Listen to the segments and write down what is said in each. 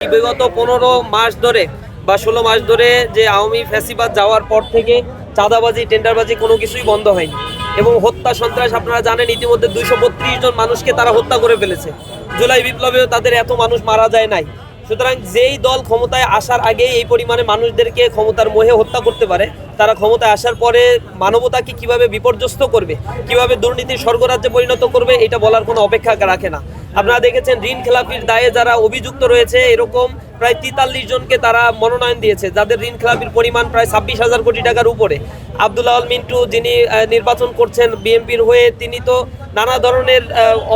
বিগত 15 মাস ধরে বা 16 মাস ধরে যে আওয়ামী ফ্যাসিবাদ যাওয়ার পর থেকে চাঁদাবাজি টেন্ডারবাজি কোনো কিছুই বন্ধ হয়নি এবং হত্যা সন্ত্রাস আপনারা জানেন ইতিমধ্যে 232 জন মানুষকে তারা হত্যা করে ফেলেছে। জুলাই বিপ্লবেও তাদের এত মানুষ মারা যায় নাই। সুতরাং যেই দল ক্ষমতায় আসার আগে এই পরিমাণে মানুষদেরকে ক্ষমতার মোহে হত্যা করতে পারে, তারা ক্ষমতায় আসার পরে মানবতাকে কিভাবে বিপর্যস্ত করবে, কিভাবে দুর্নীতির স্বর্গরাজ্যে পরিণত করবে, এটা বলার কোনো অপেক্ষা রাখে না। আপনারা দেখেছেন ঋণ খেলাপির দায়ে যারা অভিযুক্ত রয়েছে এরকম প্রায় 43 জনকে তারা মনোনয়ন দিয়েছে, যাদের ঋণ খেলাপির পরিমাণ প্রায় 26,000 কোটি টাকার উপরে। আব্দুল আল মিন্টু যিনি নির্বাচন করছেন বিএনপির হয়ে, তিনি তো নানা ধরনের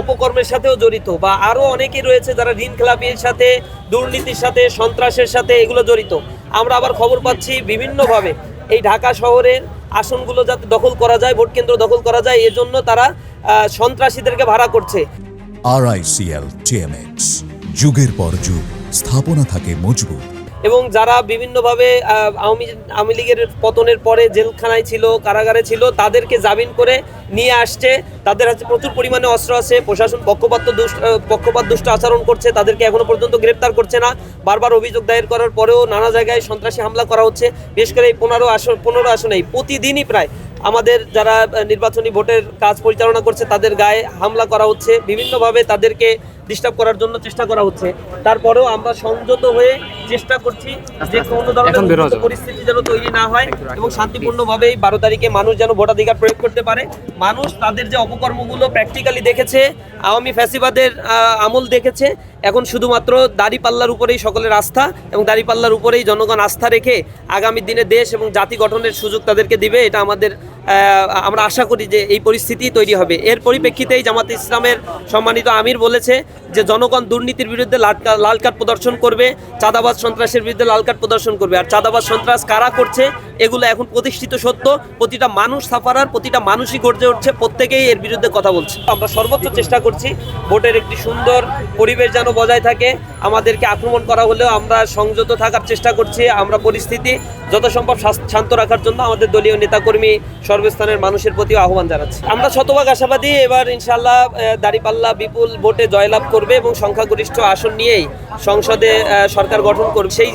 অপকর্মের সাথেও জড়িত, বা আরও অনেকেই রয়েছে যারা ঋণ খেলাপির সাথে, দুর্নীতির সাথে, সন্ত্রাসের সাথে এগুলো জড়িত। আমরা আবার খবর পাচ্ছি বিভিন্নভাবে এই ঢাকা শহরের আসনগুলো যাতে দখল করা যায়, ভোট কেন্দ্র দখল করা যায়, এজন্য তারা সন্ত্রাসীদেরকে ভাড়া করছে। RICL TMX, যুগের পর যুগ স্থাপনা থাকে মজবুত। এবং যারা বিভিন্নভাবে আওয়ামী লীগের পতনের পরে জেলখানায় ছিল, কারাগারে ছিল, তাদেরকে জামিন করে নিয়ে আসছে। তাদের হাতে প্রচুর পরিমাণে অস্ত্র আছে। প্রশাসন পক্ষপাত দুষ্ট আচরণ করছে, তাদেরকে এখনো পর্যন্ত গ্রেপ্তার করছে না। বারবার অভিযোগ দায়ের করার পরেও নানা জায়গায় সন্ত্রাসী হামলা করা হচ্ছে। বিশেষ করে এই 15 আসনেই প্রতিদিনই প্রায় আমাদের যারা নির্বাচনী ভোটের কাজ পরিচালনা করছে তাদের গায়ে হামলা করা হচ্ছে, বিভিন্নভাবে তাদেরকে ডিস্টার্ব করার জন্য চেষ্টা করা হচ্ছে। তারপরেও আমরা সংযত হয়ে চেষ্টা করছি যে কোনো ধরনের পরিস্থিতি যেন তৈরি না হয় এবং শান্তিপূর্ণভাবে 12 তারিখে মানুষ যেন ভোটাধিকার প্রয়োগ করতে পারে। মানুষ তাদের যে অপকর্মগুলো প্র্যাকটিক্যালি দেখেছে, আওয়ামী ফ্যাসিবাদের আমল দেখেছে, এখন শুধুমাত্র দাঁড়িপাল্লার উপরেই সকলের আস্থা এবং দাঁড়িপাল্লার উপরেই জনগণ আস্থা রেখে আগামী দিনে দেশ এবং জাতি গঠনের সুযোগ তাদেরকে দিবে। এটা আমরা আশা করি যে এই পরিস্থিতি তৈরি হবে। এর পরিপ্রেক্ষিতেই জামাতে ইসলামের সম্মানিত আমির বলেছে যে জনগণ দুর্নীতির বিরুদ্ধে লাল কার্ড প্রদর্শন করবে, চাঁদাবাজ সন্ত্রাসের বিরুদ্ধে লাল কার্ড প্রদর্শন করবে। আর চাঁদাবাজ সন্ত্রাস কারা করছে এগুলো এখন প্রতিষ্ঠিত সত্য। প্রতিটা মানুষ সাফারার, প্রতিটা মানুষই গর্জে উঠছে, প্রত্যেকেই এর বিরুদ্ধে কথা বলছে। আমরা সর্বোচ্চ চেষ্টা করছি ভোটের একটি সুন্দর পরিবেশ যেন বজায় থাকে। আমাদেরকে আক্রমণ করা হলেও আমরা সংযত থাকার চেষ্টা করছি। আমরা পরিস্থিতি যত সম্ভব শান্ত রাখার জন্য আমাদের দলীয় নেতাকর্মী সর্বস্থানের মানুষের প্রতিও আহ্বান জানাচ্ছি। আমরা শতভাগ আশাবাদী এবার ইনশাআল্লাহ দাঁড়িপাল্লা বিপুল ভোটে জয়লাভ করবে এবং সংখ্যাগরিষ্ঠ আসন নিয়েই সংসদে সরকার গঠন করবে। সেই